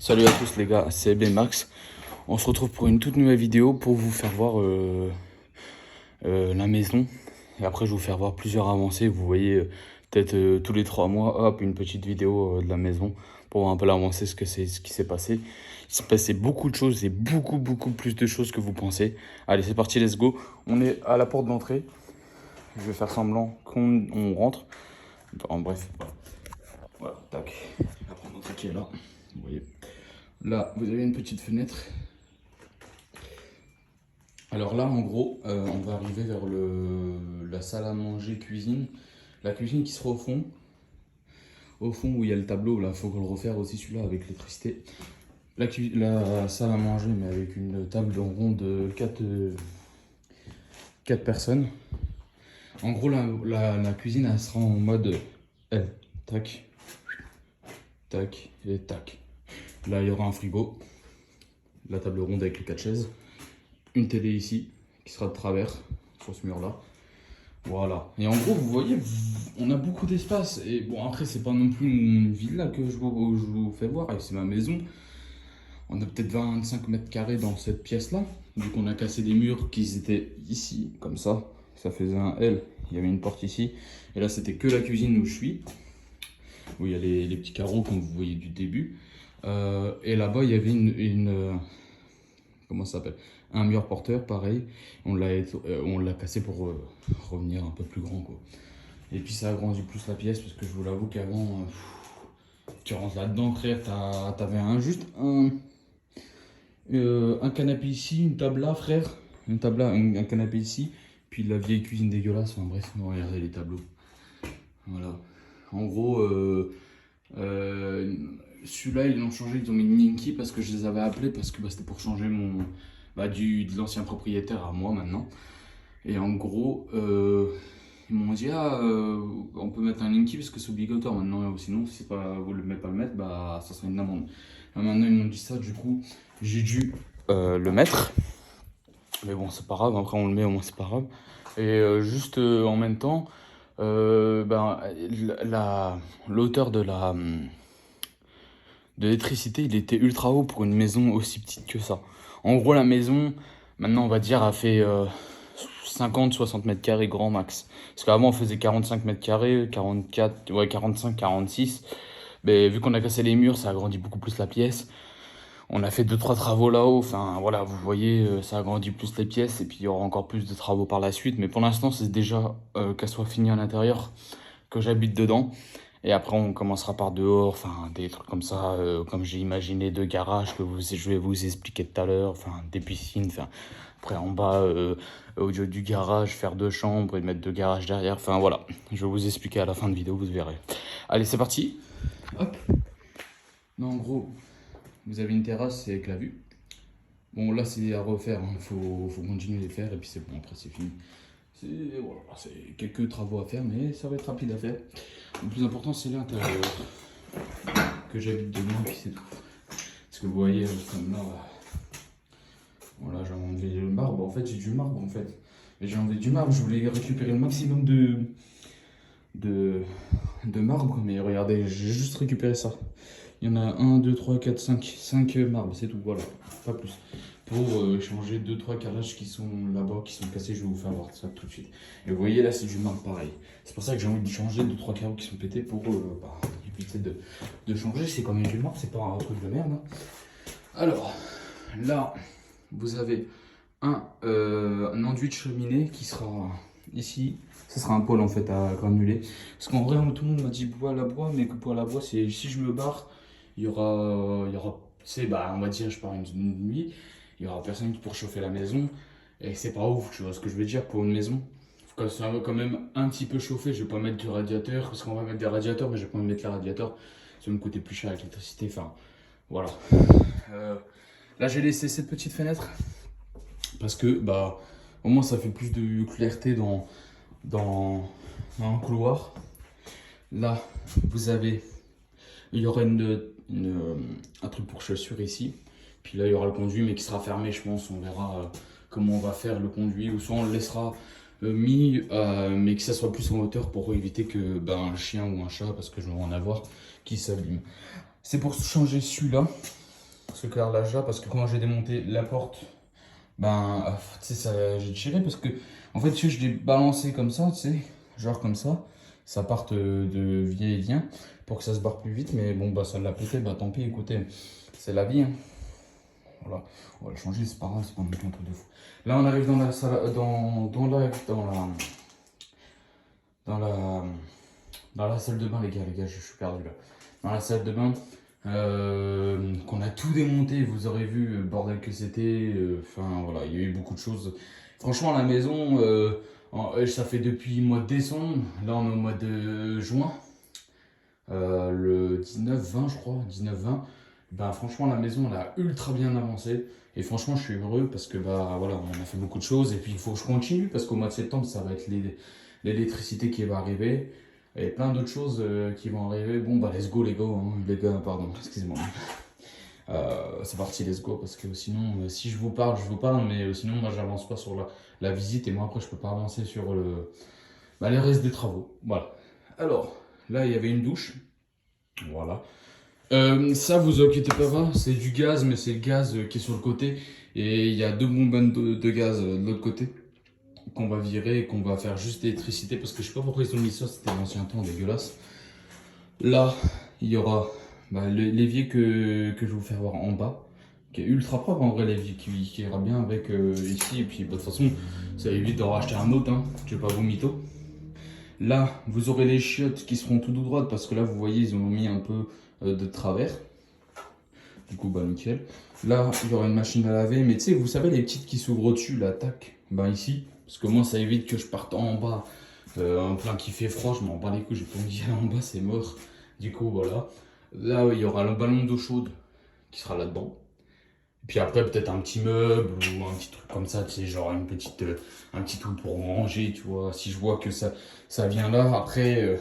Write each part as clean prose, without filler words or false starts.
Salut à tous les gars, c'est Max. On se retrouve pour une toute nouvelle vidéo pour vous faire voir la maison. Et après je vais vous faire voir plusieurs avancées. Vous voyez peut-être tous les 3 mois, hop, une petite vidéo de la maison pour voir un peu l'avancée, ce qui s'est passé. Il s'est passé beaucoup de choses et beaucoup plus de choses que vous pensez. Allez, c'est parti, let's go. On est à la porte d'entrée. Je vais faire semblant qu'on rentre. En bref, voilà, tac. La porte d'entrée qui est là, vous voyez. Là, vous avez une petite fenêtre. Alors là, en gros, on va arriver vers la salle à manger cuisine. La cuisine qui sera au fond. Au fond où il y a le tableau, là, il faut le refaire aussi celui-là avec l'électricité. La salle à manger, mais avec une table en rond de 4 personnes. En gros, la cuisine, elle sera en mode L. Tac, tac et tac. Là, il y aura un frigo. La table ronde avec les 4 chaises. Une télé ici, qui sera de travers, sur ce mur-là. Voilà. Et en gros, vous voyez, on a beaucoup d'espace. Et bon, après, c'est pas non plus une villa que je vous fais voir, et c'est ma maison. On a peut-être 25 mètres carrés dans cette pièce-là. Vu qu'on a cassé des murs qui étaient ici, comme ça. Ça faisait un L. Il y avait une porte ici. Et là, c'était que la cuisine où je suis. Où il y a les petits carreaux, comme vous voyez du début. Et là-bas, il y avait comment ça s'appelle, un mur porteur, pareil. On l'a cassé pour revenir un peu plus grand, quoi. Et puis ça agrandit plus la pièce, parce que je vous l'avoue qu'avant, tu rentres là-dedans, frère, t'avais un canapé ici, une table là, frère. Une table là, un canapé ici. Puis la vieille cuisine dégueulasse. Enfin bref, regardez les tableaux. Voilà. En gros, celui-là, ils l'ont changé, ils ont mis Ninky parce que je les avais appelés, parce que c'était pour changer de l'ancien propriétaire à moi maintenant. Et en gros, ils m'ont dit, on peut mettre un Ninky parce que c'est obligatoire maintenant, sinon, si vous ne le mettre, bah, ça sera une amende. Et maintenant, ils m'ont dit ça, du coup, j'ai dû le mettre. Mais bon, c'est pas grave, après on le met, au moins c'est pas grave. Et juste en même temps, l'auteur de l'électricité, il était ultra haut pour une maison aussi petite que ça. En gros, la maison, maintenant, on va dire, a fait 50-60 mètres carrés grand max. Parce qu'avant, on faisait 45 mètres carrés, 44, ouais, 45, 46. Mais vu qu'on a cassé les murs, ça agrandit beaucoup plus la pièce. On a fait 2-3 travaux là-haut. Enfin, voilà, vous voyez, ça agrandit plus les pièces. Et puis, il y aura encore plus de travaux par la suite. Mais pour l'instant, c'est déjà qu'elle soit finie à l'intérieur, que j'habite dedans. Et après, on commencera par dehors, enfin, des trucs comme ça, comme j'ai imaginé, de garages je vais vous expliquer tout à l'heure, enfin, des piscines, enfin, après en bas, au lieu du garage, faire 2 chambres et mettre 2 garages derrière, enfin voilà, je vais vous expliquer à la fin de vidéo, vous verrez. Allez, c'est parti. Hop. Non, en gros, vous avez une terrasse, c'est avec la vue. Bon, là, c'est à refaire, hein. Faut continuer à les faire, et puis c'est bon, après, c'est fini. Voilà, c'est quelques travaux à faire, mais ça va être rapide à faire. Le plus important, c'est l'intérieur, que j'habite dedans, et puis c'est tout. Parce que vous voyez, comme là, voilà, j'ai enlevé le marbre. En fait, j'ai du marbre, en fait. Mais j'ai enlevé du marbre, je voulais récupérer le maximum de marbre, mais regardez, j'ai juste récupéré ça. Il y en a 1, 2, 3, 4, 5 marbres, c'est tout, voilà, pas plus. Pour changer 2-3 carrelages qui sont là-bas, qui sont cassés, je vais vous faire voir ça tout de suite. Et vous voyez là, c'est du marbre pareil. C'est pour ça que j'ai envie de changer 2-3 carreaux qui sont pétés pour éviter de changer. C'est quand même du marbre, c'est pas un truc de merde, hein. Alors, là, vous avez un enduit de cheminée qui sera ici. Ce sera un pôle en fait à granuler. Parce qu'en vrai, tout le monde m'a dit poêle à bois, mais que poêle à bois, c'est si je me barre, il y aura tu sais, on va dire, je pars une nuit, il y aura personne pour chauffer la maison. Et c'est pas ouf, tu vois ce que je veux dire pour une maison. Faut que ça va quand même un petit peu chauffer. Je vais pas mettre du radiateur, parce qu'on va mettre des radiateurs, mais je vais pas mettre les radiateurs. Ça va me coûter plus cher avec l'électricité. Enfin, voilà. Là, j'ai laissé cette petite fenêtre parce que, au moins, ça fait plus de clarté dans un couloir. Là, il y aura un truc pour chaussures ici. Puis là, il y aura le conduit, mais qui sera fermé, je pense. On verra comment on va faire le conduit. Ou soit on le laissera mis, mais que ça soit plus en hauteur pour éviter que un chien ou un chat, parce que je vais en avoir, qui s'abîme. C'est pour changer celui-là. ce carrelage là parce que quand j'ai démonté la porte, ben tu sais, j'ai tiré parce que en fait si je l'ai balancé comme ça, tu sais, genre comme ça parte de vient pour que ça se barre plus vite, mais bon bah ça l'a pété, bah tant pis, écoutez, c'est la vie, hein. Voilà, on va le changer, c'est pas grave, c'est pas non plus un truc de fou. Là on arrive dans la salle, dans la dans la salle de bain, les gars, je suis perdu là. Dans la salle de bain, qu'on a tout démonté, vous aurez vu le bordel que c'était. Enfin voilà, il y a eu beaucoup de choses. Franchement, la maison, ça fait depuis le mois de décembre. Là, on est au mois de juin. Le 19-20, je crois. 19-20. Ben, franchement, la maison, elle a ultra bien avancé. Et franchement, je suis heureux parce que bah, voilà, on a fait beaucoup de choses. Et puis, il faut que je continue parce qu'au mois de septembre, ça va être l'électricité qui va arriver. Et plein d'autres choses qui vont arriver. Bon, bah, let's go, les gars. Hein. Les gars, pardon, excusez-moi. C'est parti, let's go. Parce que sinon, si je vous parle, mais sinon, moi, j'avance pas sur la visite. Et moi, après, je peux pas avancer sur les restes des travaux. Voilà. Alors, là, il y avait une douche. Voilà. Ça, vous inquiétez pas, c'est du gaz, mais c'est le gaz qui est sur le côté. Et il y a deux bonbonnes de gaz de l'autre côté qu'on va virer et qu'on va faire juste l'électricité. Parce que je sais pas pourquoi ils ont mis ça, c'était l'ancien temps dégueulasse. Là, il y aura l'évier que je vais vous faire voir en bas, qui est ultra propre en vrai, l'évier qui ira bien avec ici. Et puis, bah, de toute façon, ça évite d'en racheter un autre, hein. Je vais pas vous mytho. Là, vous aurez les chiottes qui seront tout droites parce que là, vous voyez, ils ont mis un peu de travers. Du coup, bah nickel. Là, il y aura une machine à laver, mais tu sais, vous savez, les petites qui s'ouvrent au-dessus, là, tac, bah ici, parce que moi, ça évite que je parte en bas, en plein qui fait froid, je m'en bats les couilles, j'ai pas envie d'y aller en bas, c'est mort. Du coup, voilà. Là, il y aura le ballon d'eau chaude qui sera là-dedans. Puis après, peut-être un petit meuble ou un petit truc comme ça, tu sais, genre un petit truc pour ranger, tu vois. Si je vois que ça vient là, après,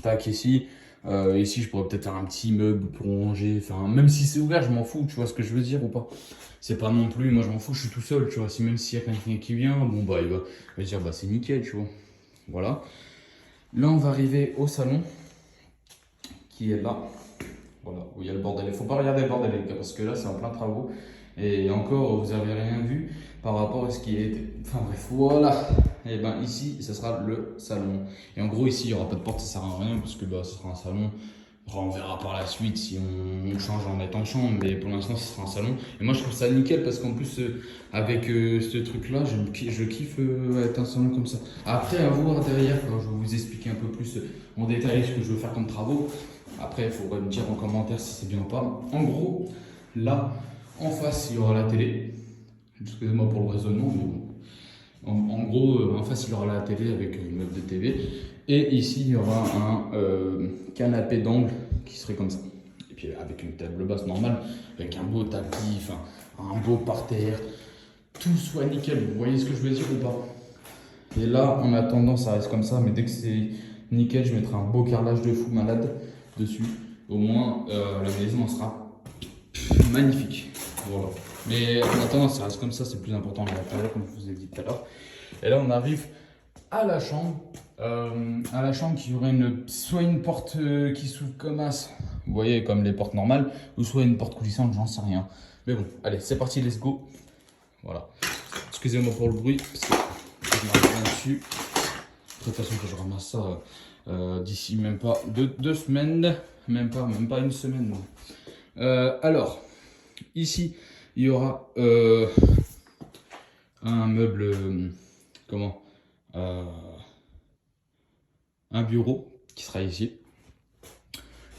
tac, ici. Ici, je pourrais peut-être faire un petit meuble pour ranger. Enfin, même si c'est ouvert, je m'en fous, tu vois ce que je veux dire ou pas. C'est pas non plus, moi je m'en fous, je suis tout seul, tu vois. Si même s'il y a quelqu'un qui vient, bon bah il va dire, bah c'est nickel, tu vois. Voilà. Là, on va arriver au salon, qui est là. Voilà, où il y a le bordel. Il faut pas regarder le bordel, les gars, parce que là, c'est en plein travaux. Et encore, vous avez rien vu par rapport à ce qui était. Enfin bref, voilà. Et ben ici, ça sera le salon. Et en gros, ici, il n'y aura pas de porte, ça sert à rien, parce que bah, ce sera un salon. Après, on verra par la suite si on change en mettant en chambre, mais pour l'instant, ce sera un salon. Et moi, je trouve ça nickel parce qu'en plus, avec ce truc-là, je kiffe être un salon comme ça. Après, à voir derrière, quand je vais vous expliquer un peu plus en détail ce que je veux faire comme travaux. Après, il faudrait me dire en commentaire si c'est bien ou pas. En gros, là, en face, il y aura la télé. Excusez-moi pour le raisonnement, mais bon. En gros, en face, il y aura la télé avec une meuble de TV. Et ici, il y aura un canapé d'angle qui serait comme ça. Et puis avec une table basse normale, avec un beau tapis, enfin, un beau parterre. Tout soit nickel. Vous voyez ce que je veux dire ou pas? Et là, en attendant, ça reste comme ça. Mais dès que c'est nickel, je mettrai un beau carrelage de fou malade dessus. Au moins, la maison elle sera magnifique. Voilà. Mais en attendant, ça reste comme ça, c'est plus important à l'intérieur, comme je vous ai dit tout à l'heure. Et là, on arrive à la chambre. À la chambre, qui aurait soit une porte qui s'ouvre comme as, vous voyez, comme les portes normales, ou soit une porte coulissante, j'en sais rien. Mais bon, allez, c'est parti, let's go. Voilà. Excusez-moi pour le bruit, parce que je m'arrête bien dessus. De toute façon, que je ramasse ça d'ici même pas deux semaines, même pas une semaine. Alors, ici, il y aura un meuble, un bureau qui sera ici,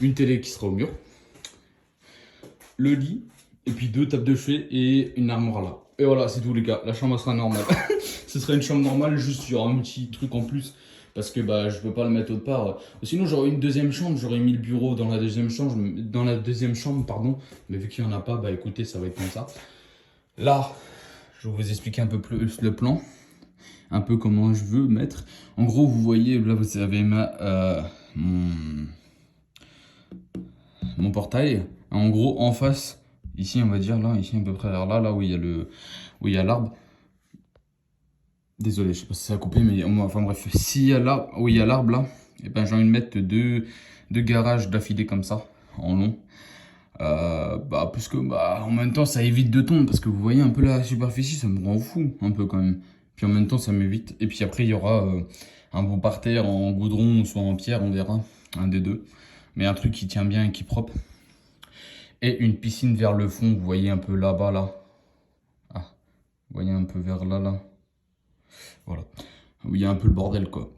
une télé qui sera au mur, le lit, et puis deux tables de chevet et une armoire là. Et voilà, c'est tout les gars, la chambre sera normale. Ce sera une chambre normale, juste il y aura un petit truc en plus. Parce que bah, je peux pas le mettre autre part. Sinon, j'aurais une deuxième chambre, j'aurais mis le bureau dans la deuxième chambre, pardon. Mais vu qu'il n'y en a pas, bah écoutez, ça va être comme ça. Là, je vais vous expliquer un peu plus le plan. Un peu comment je veux mettre. En gros, vous voyez, là, vous avez mon portail. En gros, en face, ici, on va dire, là, ici, à peu près là où il y a l'arbre. Désolé, je sais pas si ça a coupé, mais enfin bref, s'il y a là où il y a l'arbre là, et ben j'ai envie de mettre deux garages d'affilée comme ça, en long. Parce que en même temps ça évite de tomber, parce que vous voyez un peu la superficie, ça me rend fou un peu quand même. Puis en même temps ça m'évite. Et puis après il y aura un beau parterre en goudron ou soit en pierre, on verra, un des deux. Mais un truc qui tient bien et qui est propre. Et une piscine vers le fond, vous voyez un peu là-bas là. Ah, vous voyez un peu vers là là. Voilà. Où il y a un peu le bordel quoi.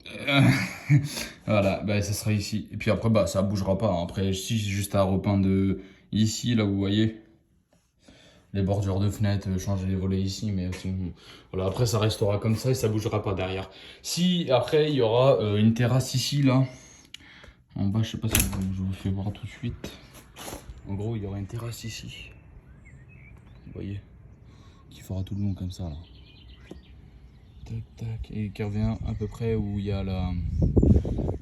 Voilà, ça sera ici. Et puis après ça bougera pas. Après si j'ai juste à repeindre ici là vous voyez. Les bordures de fenêtres, changer les volets ici, mais sinon, voilà, après ça restera comme ça et ça bougera pas derrière. Si après il y aura une terrasse ici, là, en bas, je sais pas si je vous fais voir tout de suite. En gros, il y aura une terrasse ici, vous voyez, qui fera tout le long comme ça, là. Tac, tac, et qui revient à peu près où il y a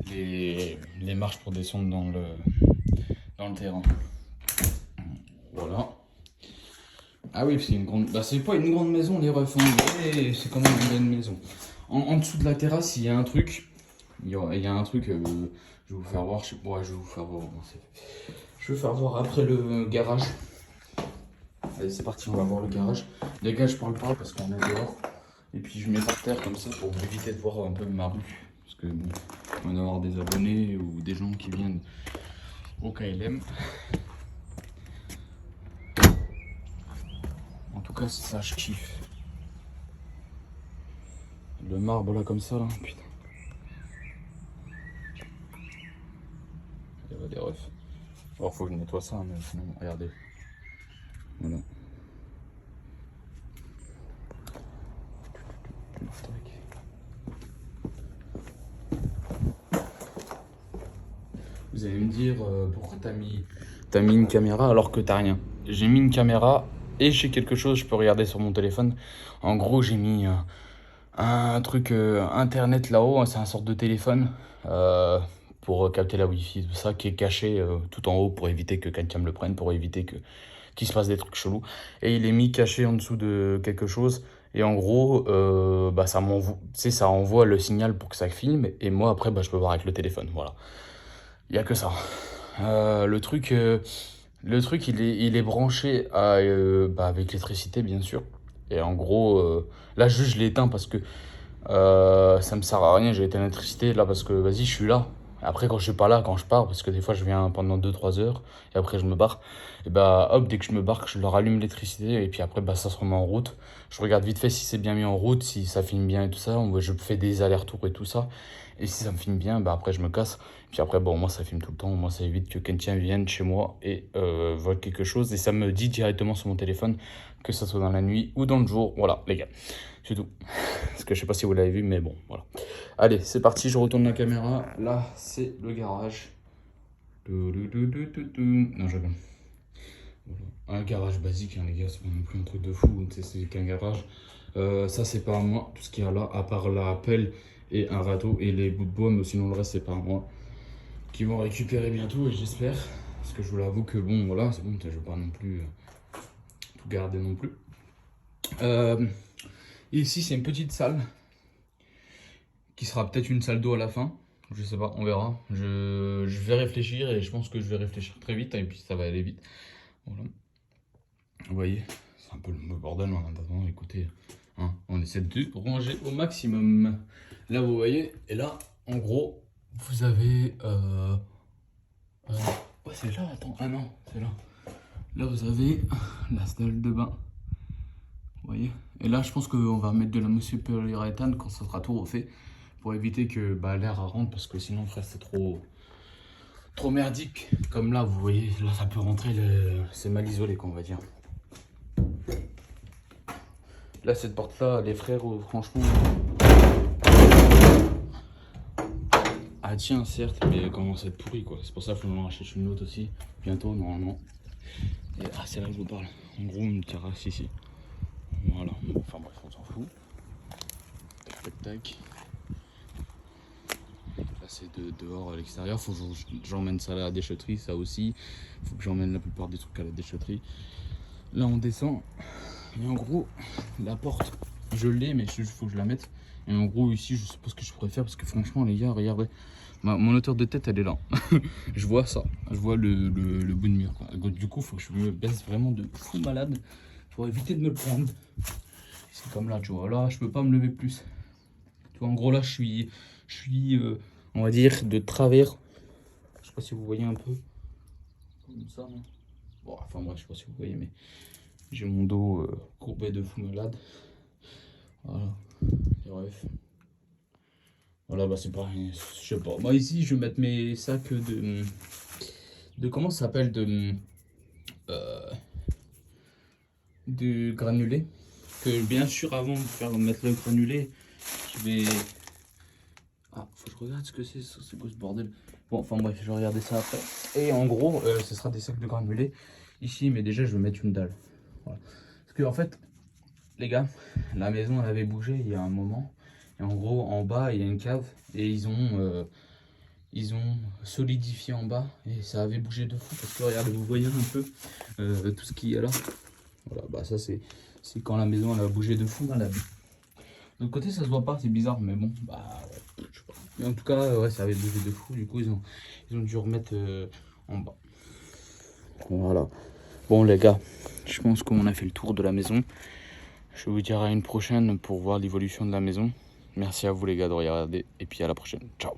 les marches pour descendre dans le terrain. Voilà. Ah oui, c'est une grande. C'est pas une grande maison, les refs, hein, mais c'est quand même une grande maison. En dessous de la terrasse, il y a un truc. Il y a un truc. Je vais vous faire voir. Ouais, je vais vous faire voir. Je vais faire voir après le garage. Allez, c'est parti, on va voir le garage. Les gars, je parle pas parce qu'on est dehors. Et puis je mets par terre comme ça pour éviter de voir un peu ma rue. Parce que bon, on va avoir des abonnés ou des gens qui viennent au KLM. En tout cas, c'est ça, je kiffe. Le marbre là, comme ça, là, putain. Il y a des refs. Alors, faut que je nettoie ça, mais sinon, regardez. Voilà. Vous allez me dire pourquoi t'as mis une caméra alors que t'as rien. J'ai mis une caméra et j'ai quelque chose, je peux regarder sur mon téléphone. En gros, j'ai mis un truc internet là-haut, c'est un sorte de téléphone pour capter la wifi, tout ça, qui est caché tout en haut pour éviter que quelqu'un me le prenne, pour éviter qu'il se passe des trucs chelous. Et il est mis caché en dessous de quelque chose. Et en gros, ça envoie le signal pour que ça filme. Et moi, après, je peux voir avec le téléphone. Voilà. Il n'y a que ça. Le truc, il est branché avec l'électricité, bien sûr. Et en gros, là, juste, je l'ai éteint parce que ça me sert à rien. J'ai éteint l'électricité là parce que, vas-y, je suis là. Après, quand je suis pas là, quand je pars, parce que des fois, je viens pendant 2-3 heures et après, je me barre. Et hop, dès que je me barre, je leur allume l'électricité et puis après, ça se remet en route. Je regarde vite fait si c'est bien mis en route, si ça filme bien et tout ça. Je fais des allers-retours et tout ça. Et si ça me filme bien, après, je me casse. Puis après, moi, ça filme tout le temps. Moi, ça évite que quelqu'un vienne chez moi et vole quelque chose. Et ça me dit directement sur mon téléphone, que ça soit dans la nuit ou dans le jour. Voilà, les gars, c'est tout. Parce que je sais pas si vous l'avez vu, mais bon, voilà. Allez, c'est parti, je retourne la caméra. Là, c'est le garage. Non, je rigole. Voilà. Un garage basique, hein, les gars, c'est pas non plus un truc de fou. C'est qu'un garage. Ça, c'est pas à moi, tout ce qu'il y a là, à part la pelle et un râteau et les bouts de bois, mais sinon le reste, c'est pas à moi. Qui vont récupérer bientôt, et j'espère. Parce que je vous l'avoue que bon, voilà, c'est bon, je vais pas non plus tout garder non plus. Ici, c'est une petite salle qui sera peut-être une salle d'eau à la fin. Je sais pas, on verra. Je vais réfléchir et je pense que je vais réfléchir très vite et puis ça va aller vite. Voilà. Vous voyez, c'est un peu le bordel en attendant. Écoutez, hein, on essaie de ranger au maximum. Là, vous voyez, et là, en gros, vous avez. C'est là, attends, ah non, c'est là. Là, vous avez la salle de bain. Vous voyez? Et là, je pense qu'on va mettre de la mousse polyuréthane quand ça sera tout refait pour éviter que l'air rentre parce que sinon, frère, c'est trop merdique. Comme là, vous voyez, là, ça peut rentrer, c'est mal isolé, qu'on va dire. Là, cette porte-là, les frères, franchement. Ah, tiens, certes, mais elle commence à être pourrie, quoi. C'est pour ça qu'il faut en acheter une autre aussi, bientôt, normalement. Et, c'est là que je vous parle. En gros, une terrasse ici. Voilà. Enfin, bref, on s'en fout. Tac, tac. Là, c'est dehors à l'extérieur. Faut que j'emmène ça à la déchetterie, ça aussi. Faut que j'emmène la plupart des trucs à la déchetterie. Là, on descend. Et en gros, la porte Je l'ai, mais il faut que je la mette. Et en gros, ici, je sais pas ce que je pourrais faire parce que franchement, les gars, regardez. Mon hauteur de tête, elle est là. Je vois ça. Je vois le bout de mur, quoi. Du coup, il faut que je me baisse vraiment de fou malade pour éviter de me le prendre. C'est comme là, tu vois. Là, je peux pas me lever plus. Tu vois, en gros, là, je suis on va dire, de travers. Je sais pas si vous voyez un peu. Comme ça, non. Bon, enfin, bref, je sais pas si vous voyez, mais j'ai mon dos courbé de fou malade. Voilà. Les refs. Voilà, bah c'est pareil, je sais pas. Moi ici, je vais mettre mes sacs de comment ça s'appelle euh, de granulés. Que bien sûr, avant de mettre le granulé, je vais. Ah, faut que je regarde ce que c'est quoi ce bordel. Bon, enfin bref, je vais regarder ça après. Et en gros, ce sera des sacs de granulés ici, mais déjà, je vais mettre une dalle. Voilà. Parce que en fait, les gars, la maison elle avait bougé il y a un moment. Et en gros, en bas, il y a une cave et ils ont solidifié en bas et ça avait bougé de fou parce que regardez, vous voyez un peu tout ce qu'il y a là. Voilà, bah ça c'est quand la maison elle a bougé de fou. Hein, de l'autre côté ça se voit pas, c'est bizarre, mais bon, bah ouais, je sais pas. Mais en tout cas, ouais, ça avait bougé de fou, du coup ils ont dû remettre en bas. Voilà. Bon les gars, je pense qu'on a fait le tour de la maison. Je vous dirai à une prochaine pour voir l'évolution de la maison. Merci à vous les gars de regarder et puis à la prochaine. Ciao.